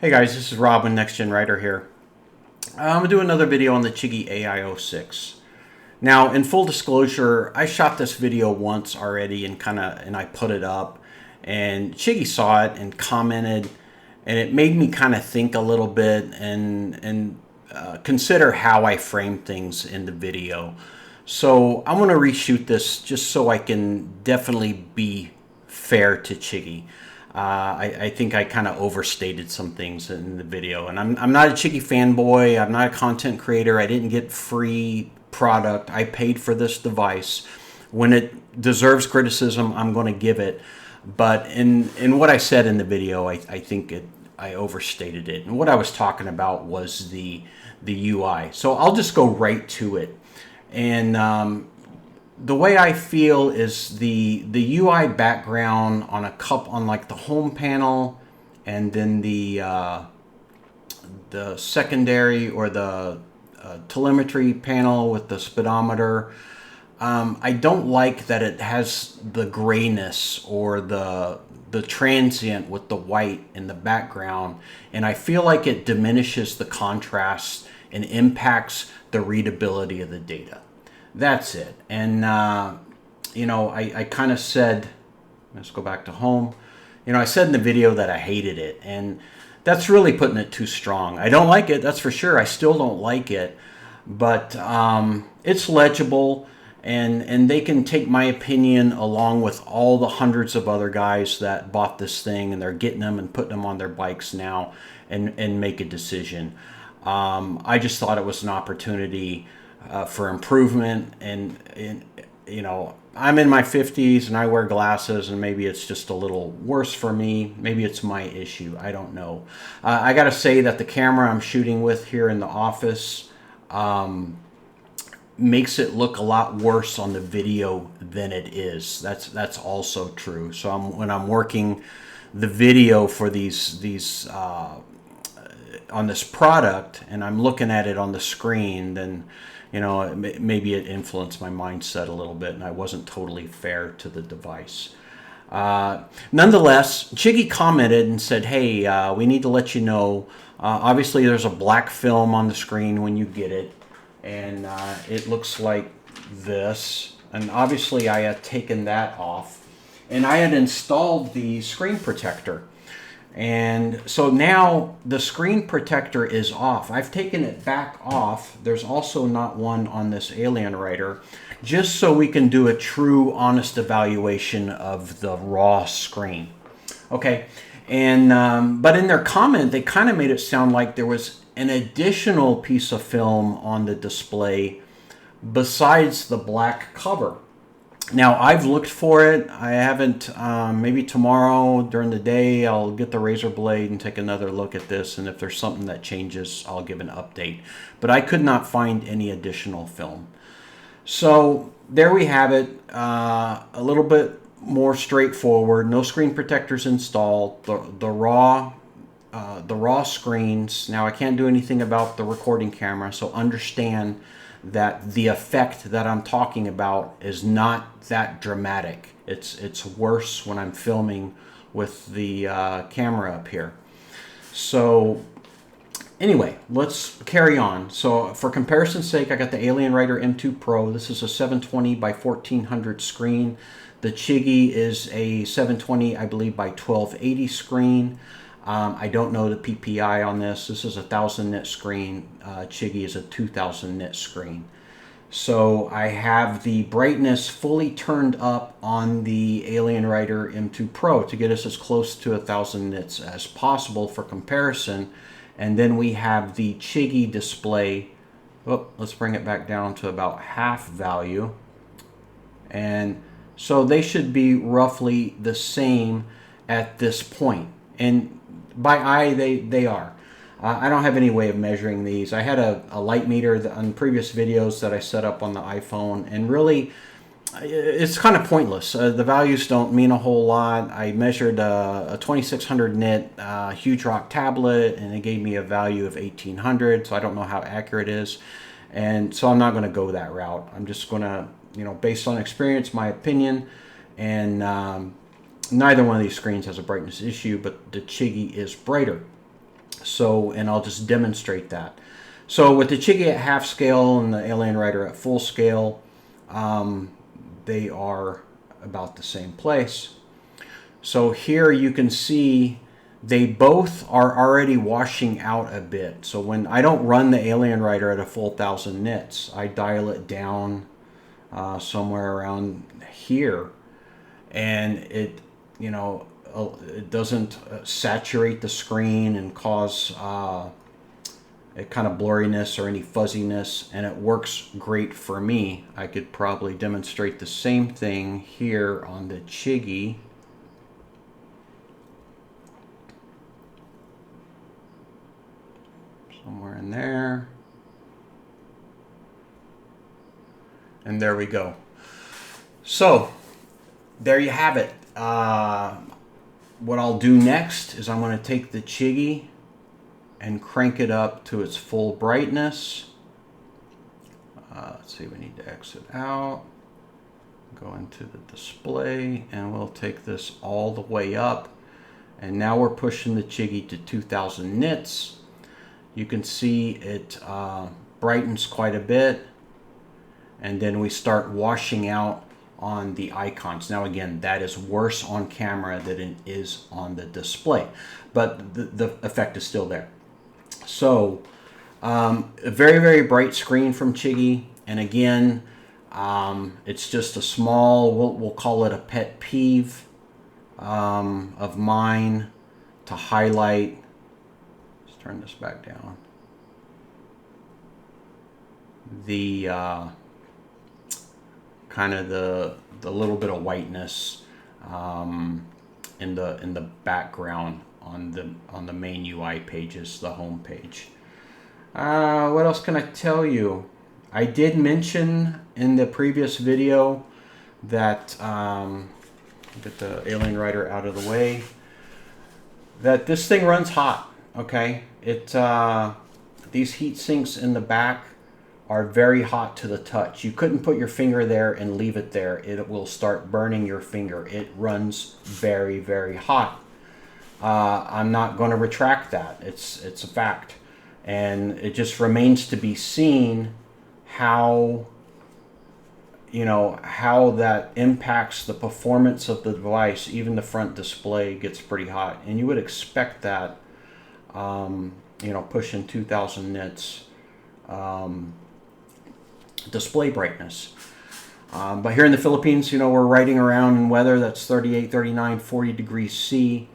Hey guys, this is Rob with Next Gen Writer here. I'm going to do another video on the Chigee AIO 6. Now, in full disclosure, I shot this video once already and I put it up, and Chigee saw it and commented, and it made me kind of think a little bit and consider how I frame things in the video. So I'm going to reshoot this just so I can definitely be fair to Chigee. I think I kind of overstated some things in the video, and I'm not a Chigee fanboy. I'm not a content creator. I didn't get free product. I paid for this device. When it deserves criticism, I'm going to give it. But in what I said in the video, I think I overstated it. And what I was talking about was the UI. So I'll just go right to it. And the way I feel is the UI background on like the home panel, and then the secondary or the telemetry panel with the speedometer. I don't like that it has the grayness or the transient with the white in the background, and I feel like it diminishes the contrast and impacts the readability of the data. That's it. And I kind of said, let's go back to home. I said in the video that I hated it, and that's really putting it too strong. I don't like it, that's for sure. I still don't like it, but it's legible, and they can take my opinion along with all the hundreds of other guys that bought this thing, and they're getting them and putting them on their bikes now and make a decision. I just thought it was an opportunity for improvement, and I'm in my 50s and I wear glasses, and maybe it's just a little worse for me. Maybe it's my issue. I don't know. I got to say that the camera I'm shooting with here in the office makes it look a lot worse on the video than it is. That's also true. So when I'm working the video for these on this product, and I'm looking at it on the screen, then maybe it influenced my mindset a little bit, and I wasn't totally fair to the device. Nonetheless, Chigee commented and said, hey, we need to let you know, obviously there's a black film on the screen when you get it, and it looks like this, and obviously I had taken that off, and I had installed the screen protector. And so now the screen protector is off. I've taken it back off. There's also not one on this Alien Writer, just so we can do a true, honest evaluation of the raw screen. Okay, and but in their comment, they kind of made it sound like there was an additional piece of film on the display besides the black cover. Now, I've looked for it. I haven't. Maybe tomorrow during the day I'll get the razor blade and take another look at this, and if there's something that changes, I'll give an update. But I could not find any additional film. So there we have it. A little bit more straightforward. No screen protectors installed. The raw screens. Now, I can't do anything about the recording camera, so understand that the effect that I'm talking about is not that dramatic. It's worse when I'm filming with the camera up here. So anyway, let's carry on. So for comparison's sake, I got the Alien Writer M2 Pro. This is a 720 by 1400 screen. The Chigee is a 720, I believe, by 1280 screen. I don't know the PPI on this. This is a 1000 nit screen. Chigee is a 2000 nit screen. So I have the brightness fully turned up on the Alien Writer M2 Pro to get us as close to 1000 nits as possible for comparison. And then we have the Chigee display. Oh, let's bring it back down to about half value. And so they should be roughly the same at this point. And by eye, they are. I don't have any way of measuring these. I had a light meter on previous videos that I set up on the iPhone, and really, it's kind of pointless. The values don't mean a whole lot. I measured a 2600 nit huge rock tablet, and it gave me a value of 1800, so I don't know how accurate it is. And so I'm not going to go that route. I'm just going to, based on experience, my opinion, and neither one of these screens has a brightness issue, but the Chigee is brighter. So, and I'll just demonstrate that. So with the Chigee at half scale and the Alien Rider at full scale, they are about the same place. So here you can see they both are already washing out a bit. So when I don't run the Alien Rider at a full 1000 nits, I dial it down somewhere around here, and it, you know, it doesn't saturate the screen and cause a kind of blurriness or any fuzziness, and it works great for me. I could probably demonstrate the same thing here on the Chigee. Somewhere in there. And there we go. So there you have it. What I'll do next is I'm going to take the Chigee and crank it up to its full brightness. Let's see, we need to exit out, go into the display, and we'll take this all the way up. And now we're pushing the Chigee to 2000 nits. You can see it brightens quite a bit, and then we start washing out on the icons. Now again, that is worse on camera than it is on the display, but the effect is still there. So a very, very bright screen from Chigee, and again, it's just a small, we'll call it a pet peeve of mine to highlight. Let's turn this back down. The kind of the little bit of whiteness in the background on the main UI pages, the home page. What else can I tell you? I did mention in the previous video that get the Alien Rider out of the way, that this thing runs hot. Okay, these heat sinks in the back are very hot to the touch. You couldn't put your finger there and leave it there. It will start burning your finger. It runs very, very hot. I'm not going to retract that. It's a fact. And it just remains to be seen how, you know, how that impacts the performance of the device. Even the front display gets pretty hot. And you would expect that, you know, pushing 2000 nits display brightness. But here in the Philippines, you know, we're riding around in weather that's 38, 39, 40 degrees C.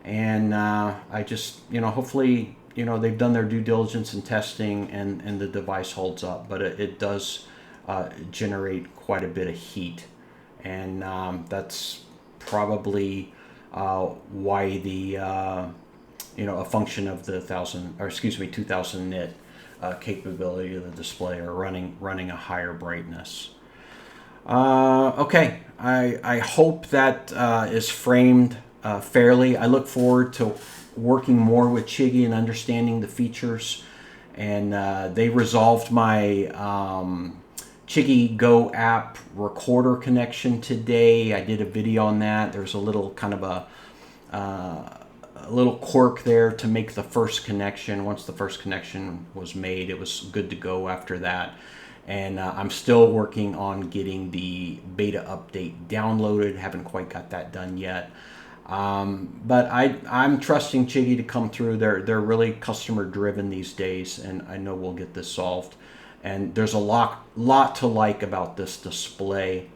And I just, you know, hopefully, you know, they've done their due diligence and testing, and the device holds up. But it does generate quite a bit of heat. And that's probably why the, you know, a function of the 2000 nit capability of the display are running a higher brightness. Okay, I hope that is framed fairly. I look forward to working more with Chigee and understanding the features. And they resolved my Chigee Go app recorder connection today. I did a video on that. There's a little kind of a little quirk there to make the first connection. Once the first connection was made, it was good to go after that. And I'm still working on getting the beta update downloaded. Haven't quite got that done yet. But I'm trusting Chigee to come through. They're really customer driven these days, and I know we'll get this solved. And there's a lot to like about this display.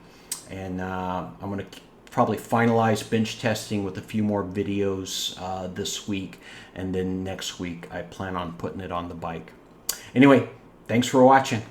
And I'm going to probably finalize bench testing with a few more videos this week, and then next week I plan on putting it on the bike. Anyway, thanks for watching.